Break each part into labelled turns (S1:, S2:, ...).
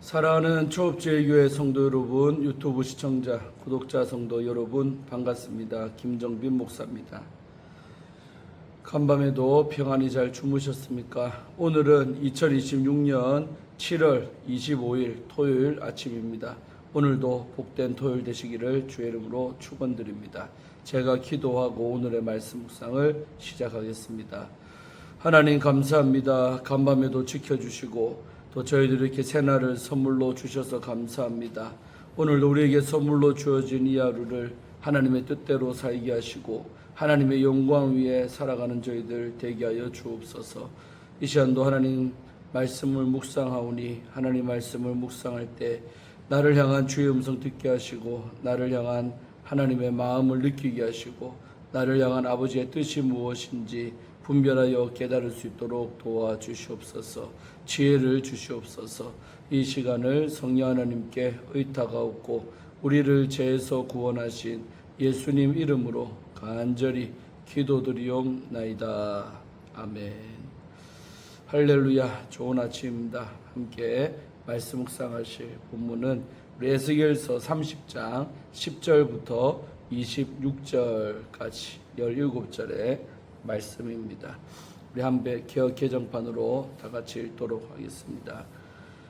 S1: 사랑하는 초업제일교회 성도 여러분, 유튜브 시청자, 구독자 성도 여러분 반갑습니다. 김정빈 목사입니다. 간밤에도 평안히 잘 주무셨습니까? 오늘은 2026년 7월 25일 토요일 아침입니다. 오늘도 복된 토요일 되시기를 주의 이름으로 축원드립니다. 제가 기도하고 오늘의 말씀 묵상을 시작하겠습니다. 하나님 감사합니다. 간밤에도 지켜주시고 또 저희들 이렇게 새날을 선물로 주셔서 감사합니다. 오늘도 우리에게 선물로 주어진 이 하루를 하나님의 뜻대로 살게 하시고 하나님의 영광 위에 살아가는 저희들 되게 하여 주옵소서. 이 시간도 하나님 말씀을 묵상하오니 하나님 말씀을 묵상할 때 나를 향한 주의 음성 듣게 하시고 나를 향한 하나님의 마음을 느끼게 하시고 나를 향한 아버지의 뜻이 무엇인지 분별하여 깨달을 수 있도록 도와주시옵소서. 지혜를 주시옵소서. 이 시간을 성령 하나님께 의탁하옵고 우리를 죄에서 구원하신 예수님 이름으로 간절히 기도드리옵나이다. 아멘. 할렐루야. 좋은 아침입니다. 함께 말씀 묵상하실 본문은 에스겔서 30장 10절부터 26절까지 17절의 말씀입니다. 우리 한배 개역 개정판으로 다 같이 읽도록 하겠습니다.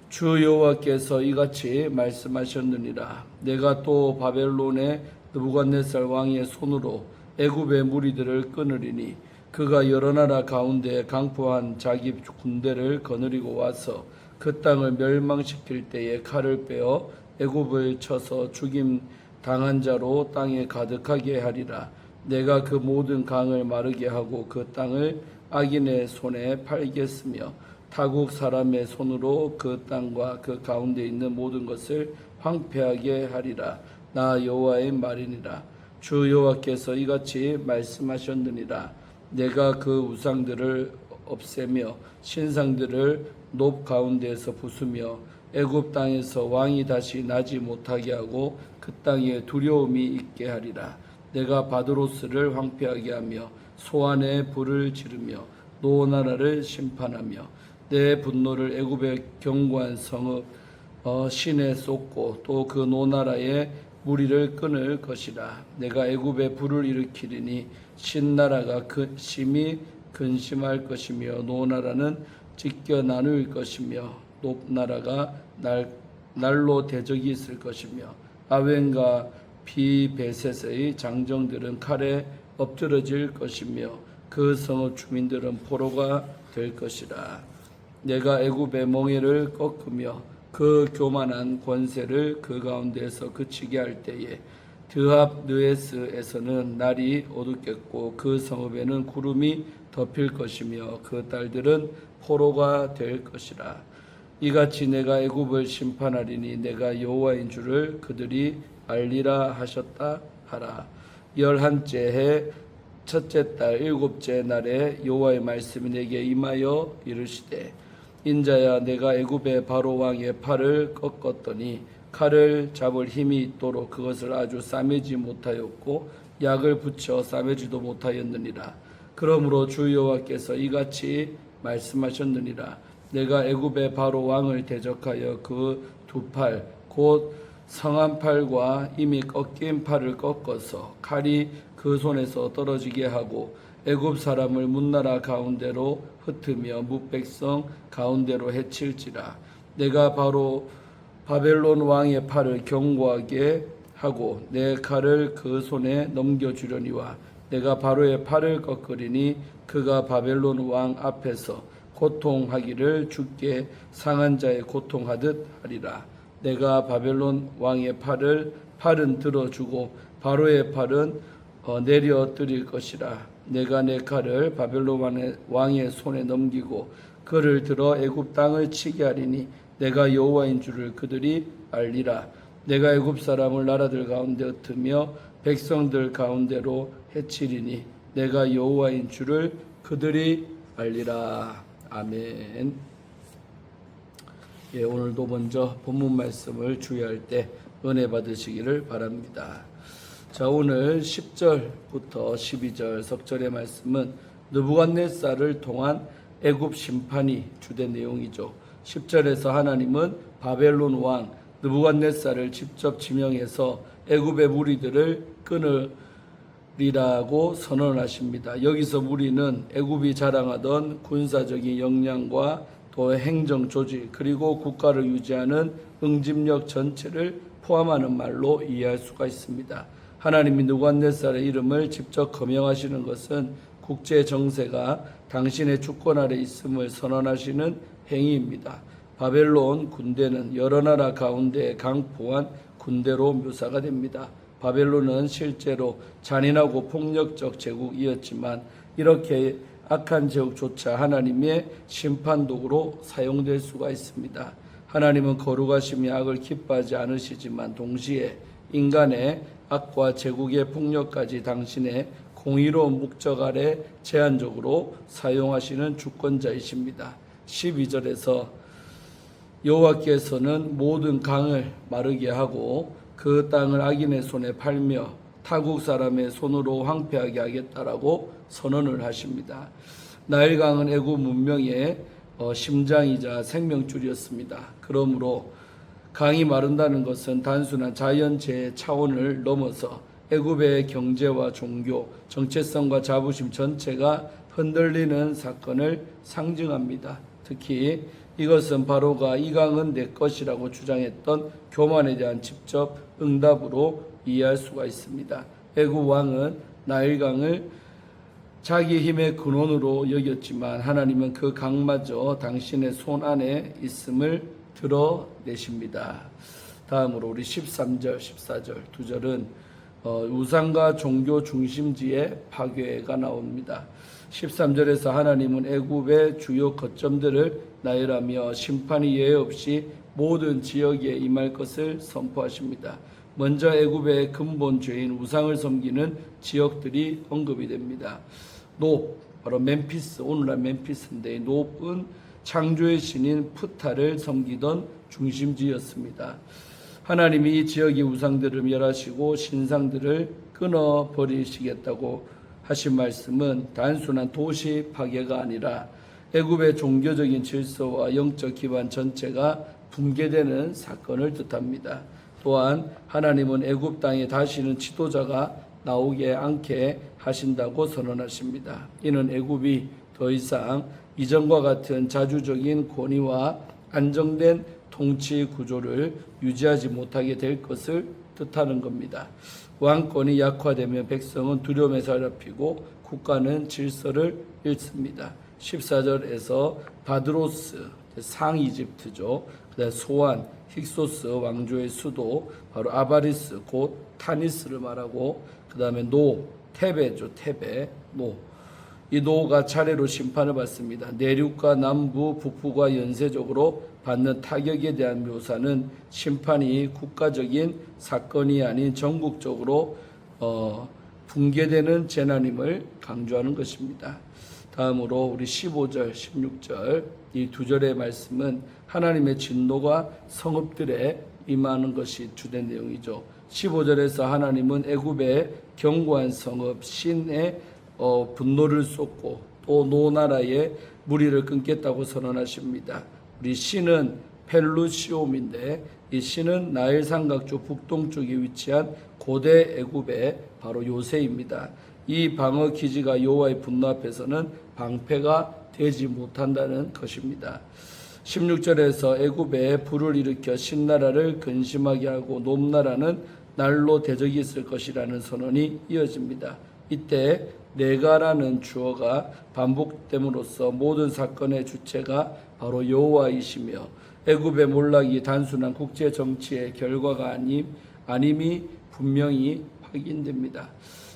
S1: 주 여호와께서 이같이 말씀하셨느니라. 내가 또 바벨론의 느부갓네살 왕의 손으로 애굽의 무리들을 끊으리니 그가 여러 나라 가운데 강포한 자기 군대를 거느리고 와서 그 땅을 멸망시킬 때에 칼을 빼어 애굽을 쳐서 죽임 당한 자로 땅에 가득하게 하리라. 내가 그 모든 강을 마르게 하고 그 땅을 악인의 손에 팔겠으며 타국 사람의 손으로 그 땅과 그 가운데 있는 모든 것을 황폐하게 하리라. 나 여호와의 말이니라. 주 여호와께서 이같이 말씀하셨느니라. 내가 그 우상들을 없애며 신상들을 높 가운데에서 부수며 애굽 땅에서 왕이 다시 나지 못하게 하고 그 땅에 두려움이 있게 하리라. 내가 바드로스를 황폐하게 하며 소안에 불을 지르며 노나라를 심판하며 내 분노를 애굽의 견고한 성읍 신에 쏟고 또 그 노나라의 무리를 끊을 것이라. 내가 애굽에 불을 일으키리니 신나라가 심히 근심할 것이며 노나라는 찢겨 나눌 것이며 높나라가 날로 대적이 있을 것이며 아웬과 비베셋의 장정들은 칼에 엎드러질 것이며 그 성읍 주민들은 포로가 될 것이라. 내가 애굽의 멍에를 꺾으며 그 교만한 권세를 그 가운데에서 그치게 할 때에 드합 느에스에서는 날이 어둡겠고 그 성읍에는 구름이 덮일 것이며 그 딸들은 포로가 될 것이라. 이같이 내가 애굽을 심판하리니 내가 여호와인 줄을 그들이 알리라 하셨다 하라. 11째 해 첫째 달 7째 날에 여호와의 말씀이 내게 임하여 이르시되 인자야 내가 애굽의 바로 왕의 팔을 꺾었더니 칼을 잡을 힘이 있도록 그것을 아주 싸매지 못하였고 약을 붙여 싸매지도 못하였느니라. 그러므로 주 여호와께서 이같이 말씀하셨느니라. 내가 애굽의 바로 왕을 대적하여 그 두 팔 곧 성한 팔과 이미 꺾인 팔을 꺾어서 칼이 그 손에서 떨어지게 하고 애굽 사람을 문나라 가운데로 흩으며 뭇백성 가운데로 해칠지라. 내가 바로 바벨론 왕의 팔을 견고하게 하고 내 칼을 그 손에 넘겨주려니와 내가 바로의 팔을 꺾으리니 그가 바벨론 왕 앞에서 고통하기를 죽게 상한 자의 고통하듯 하리라. 내가 바벨론 왕의 팔은 들어주고 바로의 팔은 내려드릴 것이라. 내가 내 칼을 바벨론 왕의 손에 넘기고 그를 들어 애굽 땅을 치게 하리니 내가 여호와인 줄을 그들이 알리라. 내가 애굽 사람을 나라들 가운데 흩으며 백성들 가운데로 해치리니 내가 여호와인 줄을 그들이 알리라. 아멘. 오늘도 먼저 본문 말씀을 주의할 때 은혜 받으시기를 바랍니다. 자, 오늘 10절부터 12절 석절의 말씀은 느부갓네살을 통한 애굽 심판이 주된 내용이죠. 10절에서 하나님은 바벨론 왕 느부갓네살을 직접 지명해서 애굽의 무리들을 끊으리라고 선언하십니다. 여기서 무리는 애굽이 자랑하던 군사적인 역량과 또 행정 조직 그리고 국가를 유지하는 응집력 전체를 포함하는 말로 이해할 수가 있습니다. 하나님이 느부갓네살의 이름을 직접 거명하시는 것은 국제 정세가 당신의 주권 아래 있음을 선언하시는 행위입니다. 바벨론 군대는 여러 나라 가운데 강포한 군대로 묘사가 됩니다. 바벨론은 실제로 잔인하고 폭력적 제국이었지만 이렇게 악한 제국조차 하나님의 심판 도구로 사용될 수가 있습니다. 하나님은 거룩하심이 악을 기뻐하지 않으시지만 동시에 인간의 악과 제국의 폭력까지 당신의 공의로운 목적 아래 제한적으로 사용하시는 주권자이십니다. 12절에서 여호와께서는 모든 강을 마르게 하고 그 땅을 악인의 손에 팔며 타국 사람의 손으로 황폐하게 하겠다라고 선언을 하십니다. 나일강은 애굽 문명의 심장이자 생명줄이었습니다. 그러므로 강이 마른다는 것은 단순한 자연재해 차원을 넘어서 애굽의 경제와 종교, 정체성과 자부심 전체가 흔들리는 사건을 상징합니다. 특히 이것은 바로가 이 강은 내 것이라고 주장했던 교만에 대한 직접 응답으로 이해할 수가 있습니다. 애굽 왕은 나일강을 자기 힘의 근원으로 여겼지만 하나님은 그 강마저 당신의 손 안에 있음을 드러내십니다. 다음으로 우리 13절, 14절 두 절은 우상과 종교 중심지의 파괴가 나옵니다. 13절에서 하나님은 애굽의 주요 거점들을 나열하며 심판이 예외 없이 모든 지역에 임할 것을 선포하십니다. 먼저 애굽의 근본 죄인 우상을 섬기는 지역들이 언급이 됩니다. 노, 바로 멤피스, 오늘날 멤피스인데 노은 창조의 신인 푸타를 섬기던 중심지였습니다. 하나님이 이 지역의 우상들을 멸하시고 신상들을 끊어버리시겠다고 하신 말씀은 단순한 도시 파괴가 아니라 애굽의 종교적인 질서와 영적 기반 전체가 붕괴되는 사건을 뜻합니다. 또한 하나님은 애굽 땅에 다시는 지도자가 나오게 않게 하신다고 선언하십니다. 이는 애굽이 더 이상 이전과 같은 자주적인 권위와 안정된 통치 구조를 유지하지 못하게 될 것을 뜻하는 겁니다. 왕권이 약화되면 백성은 두려움에 사로잡히고 국가는 질서를 잃습니다. 14절에서 바드로스, 상이집트죠. 그다음에 소안, 힉소스 왕조의 수도 바로 아바리스 곧 타니스를 말하고 그 다음에 노, 테베죠. 테베, 노. 이 노가 차례로 심판을 받습니다. 내륙과 남부, 북부가 연쇄적으로 받는 타격에 대한 묘사는 심판이 국가적인 사건이 아닌 전국적으로 붕괴되는 재난임을 강조하는 것입니다. 다음으로 우리 15절, 16절 이 두 절의 말씀은 하나님의 진노가 성읍들에 임하는 것이 주된 내용이죠. 15절에서 하나님은 애굽의 견고한 성읍 신의 분노를 쏟고 또 노나라의 무리를 끊겠다고 선언하십니다. 우리 신은 펠루시옴인데 이 신은 나일 삼각조 북동쪽에 위치한 고대 애굽의 바로 요새입니다. 이 방어 기지가 여호와의 분노 앞에서는 방패가 되지 못한다는 것입니다. 16절에서 애굽에 불을 일으켜 신나라를 근심하게 하고 놈나라는 날로 대적이 있을 것이라는 선언이 이어집니다. 이때 내가라는 주어가 반복됨으로써 모든 사건의 주체가 바로 여호와이시며 애굽의 몰락이 단순한 국제 정치의 결과가 아님이 분명히 확인됩니다.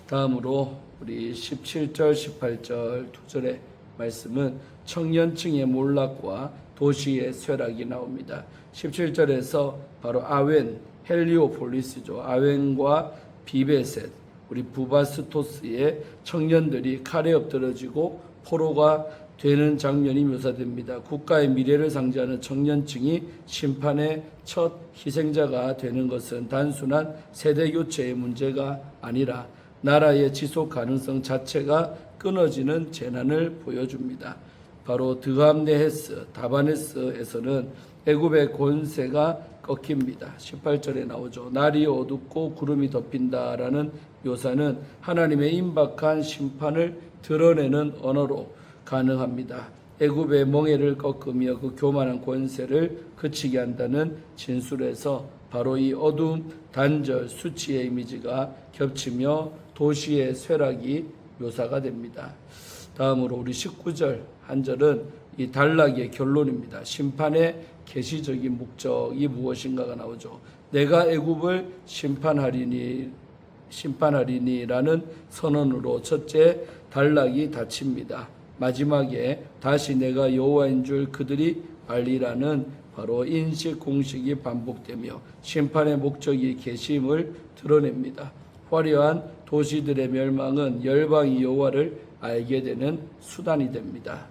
S1: 다음으로 우리 17절, 18절 두 절의 말씀은 청년층의 몰락과 도시의 쇠락이 나옵니다. 17절에서 바로 아웬, 헬리오폴리스죠. 아웬과 비베셋, 우리 부바스토스의 청년들이 칼에 엎드러지고 포로가 되는 장면이 묘사됩니다. 국가의 미래를 상징하는 청년층이 심판의 첫 희생자가 되는 것은 단순한 세대 교체의 문제가 아니라 나라의 지속 가능성 자체가 끊어지는 재난을 보여줍니다. 바로 드함네헤스, 다바네스에서는 애굽의 권세가 꺾입니다. 18절에 나오죠. 날이 어둡고 구름이 덮인다라는 묘사는 하나님의 임박한 심판을 드러내는 언어로 가능합니다. 애굽의 멍에를 꺾으며 그 교만한 권세를 그치게 한다는 진술에서 바로 이 어두움, 단절, 수치의 이미지가 겹치며 도시의 쇠락이 묘사가 됩니다. 다음으로 우리 19절 한 절은 이 단락의 결론입니다. 심판의 계시적인 목적이 무엇인가가 나오죠. 내가 애굽을 심판하리니라는 선언으로 첫째 단락이 닫힙니다. 마지막에 다시 내가 여호와인 줄 그들이 알리라는 바로 인식 공식이 반복되며 심판의 목적이 계심을 드러냅니다. 화려한 도시들의 멸망은 열방이 여호와를 알게 되는 수단이 됩니다.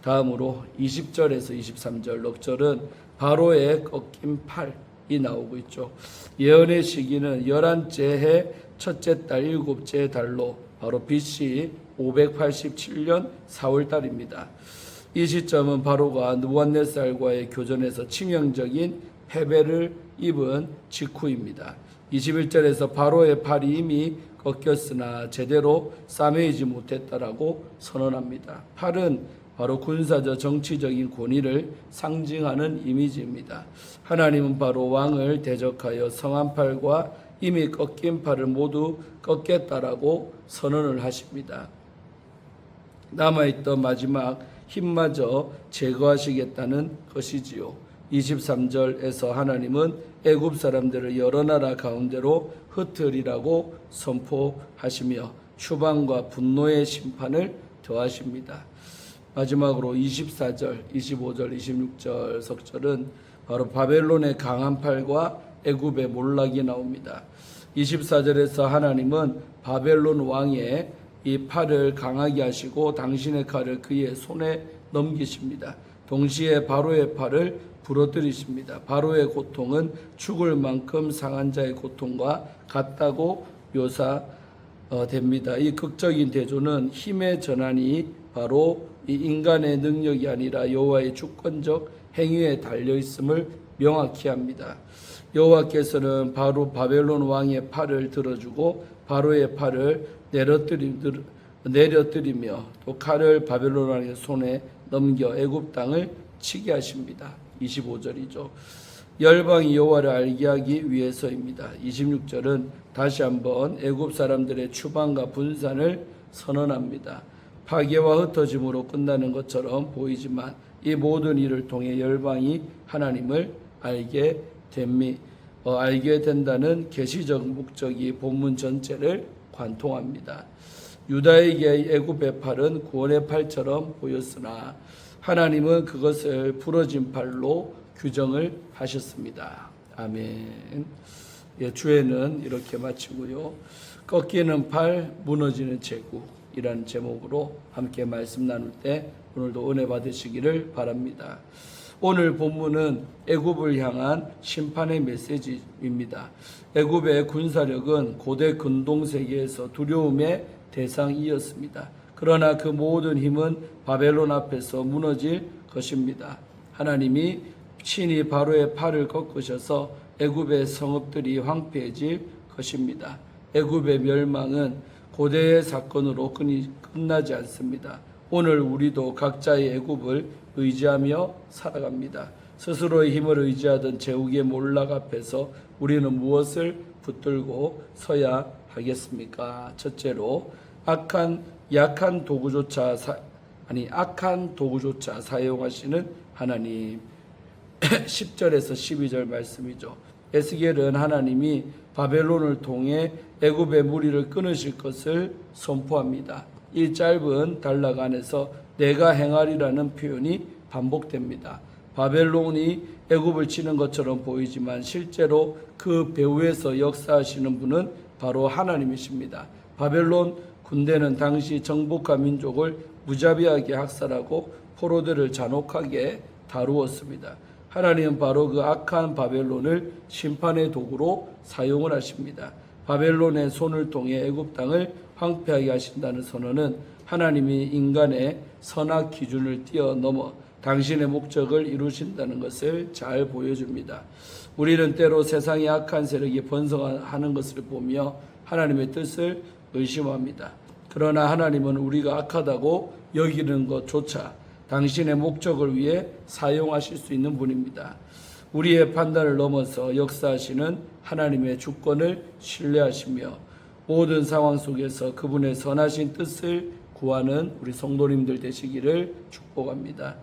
S1: 다음으로 20절에서 23절 넉절은 바로의 꺾인 팔이 나오고 있죠. 예언의 시기는 11째 해 첫째 달 7째 달로 바로 BC 587년 4월 달입니다. 이 시점은 바로가 느부갓네살과의 교전에서 치명적인 패배를 입은 직후입니다. 21절에서 바로의 팔이 이미 꺾였으나 제대로 싸매이지 못했다라고 선언합니다. 팔은 바로 군사적 정치적인 권위를 상징하는 이미지입니다. 하나님은 바로 왕을 대적하여 성한 팔과 이미 꺾인 팔을 모두 꺾겠다라고 선언을 하십니다. 남아있던 마지막 힘마저 제거하시겠다는 것이지요. 23절에서 하나님은 애굽 사람들을 여러 나라 가운데로 흩으리라고 선포하시며 추방과 분노의 심판을 더하십니다. 마지막으로 24절, 25절, 26절 석절은 바로 바벨론의 강한 팔과 애굽의 몰락이 나옵니다. 24절에서 하나님은 바벨론 왕의 이 팔을 강하게 하시고 당신의 칼을 그의 손에 넘기십니다. 동시에 바로의 팔을 부러뜨리십니다. 바로의 고통은 죽을 만큼 상한 자의 고통과 같다고 묘사됩니다. 이 극적인 대조는 힘의 전환이 바로 이 인간의 능력이 아니라 여호와의 주권적 행위에 달려 있음을 명확히 합니다. 여호와께서는 바로 바벨론 왕의 팔을 들어주고 바로의 팔을 내려뜨리며 또 칼을 바벨론 왕의 손에 넘겨 애굽 땅을 치게 하십니다. 25절이죠. 열방이 여호와를 알게 하기 위해서입니다. 26절은 다시 한번 애굽 사람들의 추방과 분산을 선언합니다. 파괴와 흩어짐으로 끝나는 것처럼 보이지만 이 모든 일을 통해 열방이 하나님을 알게 된다는 계시적 목적이 본문 전체를 관통합니다. 유다에게 애굽의 팔은 구원의 팔처럼 보였으나 하나님은 그것을 부러진 팔로 규정을 하셨습니다. 아멘. 예, 주에는 이렇게 마치고요. 꺾이는 팔, 무너지는 제국이라는 제목으로 함께 말씀 나눌 때 오늘도 은혜 받으시기를 바랍니다. 오늘 본문은 애굽을 향한 심판의 메시지입니다. 애굽의 군사력은 고대 근동세계에서 두려움의 대상이었습니다. 그러나 그 모든 힘은 바벨론 앞에서 무너질 것입니다. 하나님이 친히 바로의 팔을 꺾으셔서 애굽의 성읍들이 황폐해질 것입니다. 애굽의 멸망은 고대의 사건으로 끝나지 않습니다. 오늘 우리도 각자의 애굽을 의지하며 살아갑니다. 스스로의 힘을 의지하던 제국의 몰락 앞에서 우리는 무엇을 붙들고 서야 하겠습니까? 첫째로 악한 도구조차 사용하시는 하나님. 10절에서 12절 말씀이죠. 에스겔은 하나님이 바벨론을 통해 애굽의 무리를 끊으실 것을 선포합니다. 이 짧은 단락 안에서 내가 행하리라는 표현이 반복됩니다. 바벨론이 애굽을 치는 것처럼 보이지만 실제로 그 배후에서 역사하시는 분은 바로 하나님이십니다. 바벨론 군대는 당시 정복한 민족을 무자비하게 학살하고 포로들을 잔혹하게 다루었습니다. 하나님은 바로 그 악한 바벨론을 심판의 도구로 사용을 하십니다. 바벨론의 손을 통해 애굽 땅을 황폐하게 하신다는 선언은 하나님이 인간의 선악 기준을 뛰어넘어 당신의 목적을 이루신다는 것을 잘 보여줍니다. 우리는 때로 세상의 악한 세력이 번성하는 것을 보며 하나님의 뜻을 의심합니다. 그러나 하나님은 우리가 악하다고 여기는 것조차 당신의 목적을 위해 사용하실 수 있는 분입니다. 우리의 판단을 넘어서 역사하시는 하나님의 주권을 신뢰하시며 모든 상황 속에서 그분의 선하신 뜻을 구하는 우리 성도님들 되시기를 축복합니다.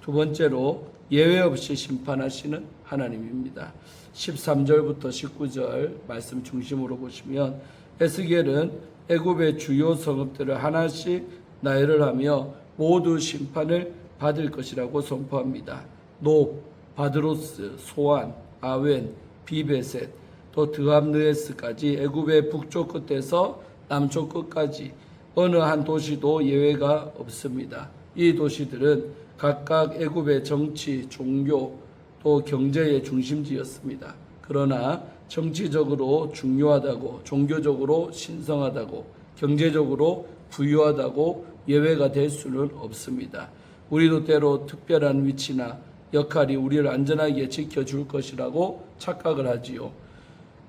S1: 두 번째로 예외 없이 심판하시는 하나님입니다. 13절부터 19절 말씀 중심으로 보시면 에스겔은 애굽의 주요 성읍들을 하나씩 나열을 하며 모두 심판을 받을 것이라고 선포합니다. 높, 바드로스, 소안, 아웬, 비베셋, 또 드합느에스까지 애굽의 북쪽 끝에서 남쪽 끝까지 어느 한 도시도 예외가 없습니다. 이 도시들은 각각 애굽의 정치, 종교, 또 경제의 중심지였습니다. 그러나 정치적으로 중요하다고, 종교적으로 신성하다고, 경제적으로 부유하다고 예외가 될 수는 없습니다. 우리도 때로 특별한 위치나 역할이 우리를 안전하게 지켜줄 것이라고 착각을 하지요.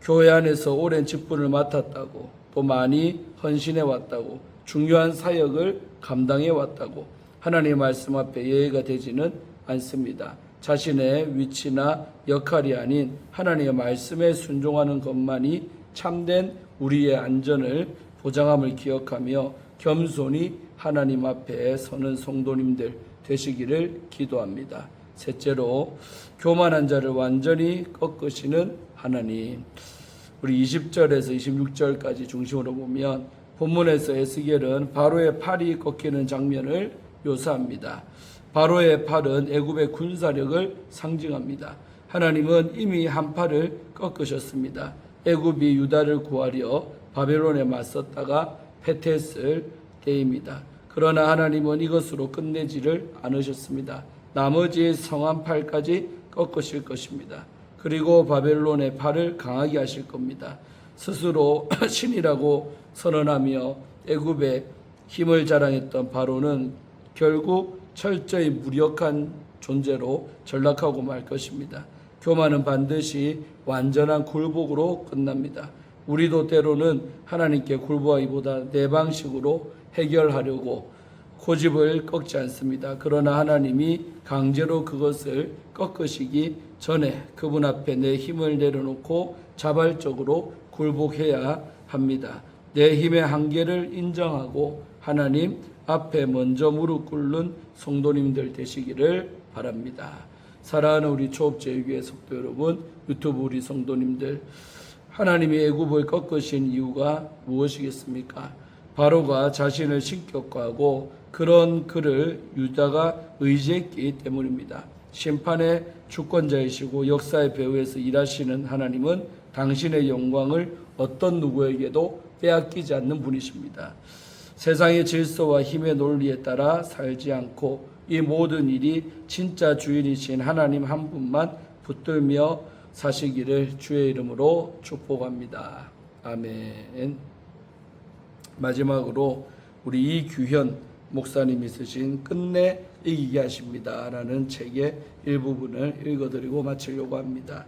S1: 교회 안에서 오랜 직분을 맡았다고, 또 많이 헌신해 왔다고, 중요한 사역을 감당해 왔다고 하나님의 말씀 앞에 예외가 되지는 않습니다. 자신의 위치나 역할이 아닌 하나님의 말씀에 순종하는 것만이 참된 우리의 안전을 보장함을 기억하며 겸손히 하나님 앞에 서는 성도님들 되시기를 기도합니다. 셋째로 교만한 자를 완전히 꺾으시는 하나님. 우리 20절에서 26절까지 중심으로 보면 본문에서 에스겔은 바로의 팔이 꺾이는 장면을 묘사합니다. 바로의 팔은 애굽의 군사력을 상징합니다. 하나님은 이미 한 팔을 꺾으셨습니다. 애굽이 유다를 구하려 바벨론에 맞섰다가 패퇴했을 때입니다. 그러나 하나님은 이것으로 끝내지를 않으셨습니다. 나머지 성한 팔까지 꺾으실 것입니다. 그리고 바벨론의 팔을 강하게 하실 겁니다. 스스로 신이라고 선언하며 애굽에 힘을 자랑했던 바로는 결국 철저히 무력한 존재로 전락하고 말 것입니다. 교만은 반드시 완전한 굴복으로 끝납니다. 우리도 때로는 하나님께 굴복하기보다 내 방식으로 해결하려고 고집을 꺾지 않습니다. 그러나 하나님이 강제로 그것을 꺾으시기 전에 그분 앞에 내 힘을 내려놓고 자발적으로 굴복해야 합니다. 내 힘의 한계를 인정하고 하나님 앞에 먼저 무릎 꿇는 성도님들 되시기를 바랍니다. 사랑하는 우리 초업제일교회 성도 여러분, 유튜브 우리 성도님들, 하나님이 애굽을 꺾으신 이유가 무엇이겠습니까? 바로가 자신을 신격화하고 그런 그를 유다가 의지했기 때문입니다. 심판의 주권자이시고 역사의 배후에서 일하시는 하나님은 당신의 영광을 어떤 누구에게도 빼앗기지 않는 분이십니다. 세상의 질서와 힘의 논리에 따라 살지 않고 이 모든 일이 진짜 주인이신 하나님 한 분만 붙들며 사시기를 주의 이름으로 축복합니다. 아멘. 마지막으로 우리 이규현 목사님이 쓰신 끝내 이기게 하십니다 라는 책의 일부분을 읽어드리고 마치려고 합니다.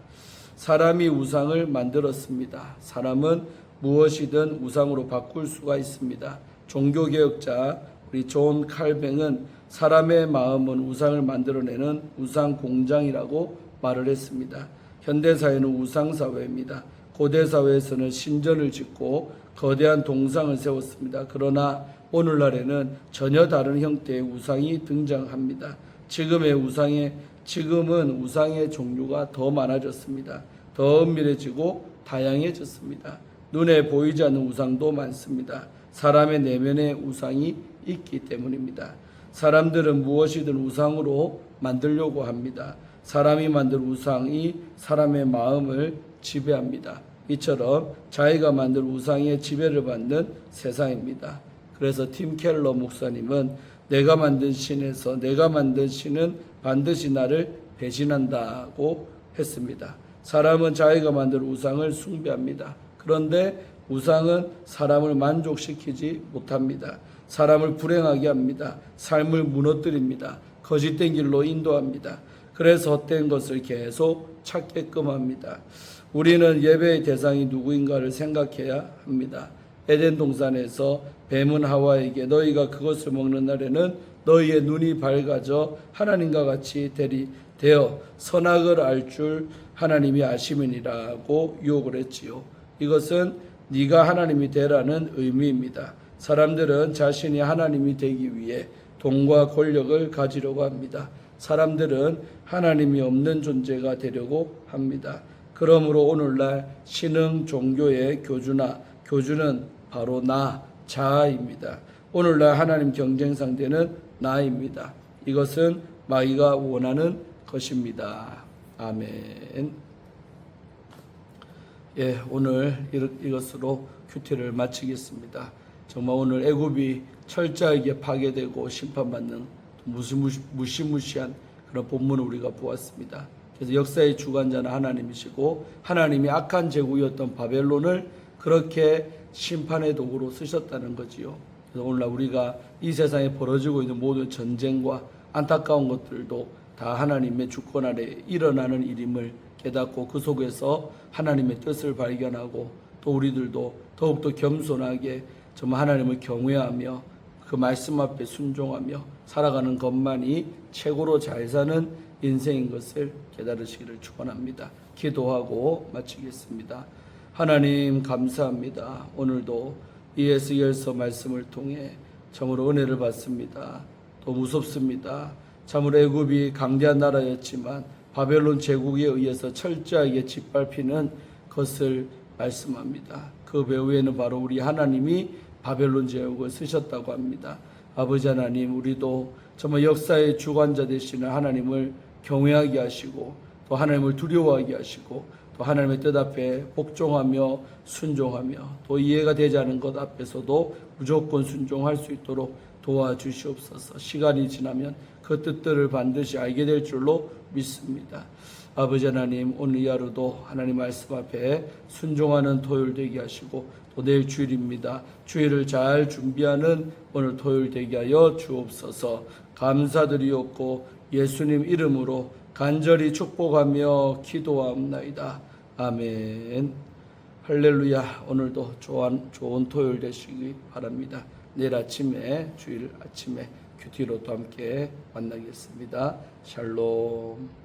S1: 사람이 우상을 만들었습니다. 사람은 무엇이든 우상으로 바꿀 수가 있습니다. 종교개혁자 우리 존 칼뱅은 사람의 마음은 우상을 만들어내는 우상 공장이라고 말을 했습니다. 현대사회는 우상사회입니다. 고대사회에서는 신전을 짓고 거대한 동상을 세웠습니다. 그러나 오늘날에는 전혀 다른 형태의 우상이 등장합니다. 지금은 우상의 종류가 더 많아졌습니다. 더 은밀해지고 다양해졌습니다. 눈에 보이지 않는 우상도 많습니다. 사람의 내면에 우상이 있기 때문입니다. 사람들은 무엇이든 우상으로 만들려고 합니다. 사람이 만든 우상이 사람의 마음을 지배합니다. 이처럼 자기가 만든 우상의 지배를 받는 세상입니다. 그래서 팀 켈러 목사님은 내가 만든 신에서 내가 만든 신은 반드시 나를 배신한다고 했습니다. 사람은 자기가 만든 우상을 숭배합니다. 그런데 우상은 사람을 만족시키지 못합니다. 사람을 불행하게 합니다. 삶을 무너뜨립니다. 거짓된 길로 인도합니다. 그래서 헛된 것을 계속 찾게끔 합니다. 우리는 예배의 대상이 누구인가를 생각해야 합니다. 에덴 동산에서 뱀은 하와에게 너희가 그것을 먹는 날에는 너희의 눈이 밝아져 하나님과 같이 되어 선악을 알 줄 하나님이 아심이니라고 유혹을 했지요. 이것은 네가 하나님이 되라는 의미입니다. 사람들은 자신이 하나님이 되기 위해 돈과 권력을 가지려고 합니다. 사람들은 하나님이 없는 존재가 되려고 합니다. 그러므로 오늘날 신흥 종교의 교주는 바로 자아입니다. 오늘날 하나님 경쟁 상대는 나입니다. 이것은 마귀가 원하는 것입니다. 아멘. 오늘 이것으로 큐티를 마치겠습니다. 정말 오늘 애굽이 철저하게 파괴되고 심판받는 무시무시한 그런 본문을 우리가 보았습니다. 그래서 역사의 주관자는 하나님이시고 하나님이 악한 제국이었던 바벨론을 그렇게 심판의 도구로 쓰셨다는 거지요. 그래서 오늘날 우리가 이 세상에 벌어지고 있는 모든 전쟁과 안타까운 것들도 다 하나님의 주권 아래 일어나는 일임을 깨닫고 그 속에서 하나님의 뜻을 발견하고 또 우리들도 더욱더 겸손하게 정말 하나님을 경외하며 그 말씀 앞에 순종하며 살아가는 것만이 최고로 잘 사는 인생인 것을 깨달으시기를 축원합니다. 기도하고 마치겠습니다. 하나님 감사합니다. 오늘도 이 에스겔서 말씀을 통해 참으로 은혜를 받습니다. 또 무섭습니다. 참으로 애굽이 강대한 나라였지만 바벨론 제국에 의해서 철저하게 짓밟히는 것을 말씀합니다. 그 배후에는 바로 우리 하나님이 바벨론 제국을 쓰셨다고 합니다. 아버지 하나님, 우리도 정말 역사의 주관자 되시는 하나님을 경외하게 하시고 또 하나님을 두려워하게 하시고 또 하나님의 뜻 앞에 복종하며 순종하며 또 이해가 되지 않은 것 앞에서도 무조건 순종할 수 있도록 도와주시옵소서. 시간이 지나면 그 뜻들을 반드시 알게 될 줄로 믿습니다. 아버지 하나님, 오늘 이 하루도 하나님 말씀 앞에 순종하는 토요일 되게 하시고 또 내일 주일입니다. 주일을 잘 준비하는 오늘 토요일 되게 하여 주옵소서. 감사드리옵고 예수님 이름으로 간절히 축복하며 기도하옵나이다. 아멘. 할렐루야. 오늘도 좋은 토요일 되시기 바랍니다. 내일 아침에 주일 아침에 큐티로 또 함께 만나겠습니다. 샬롬.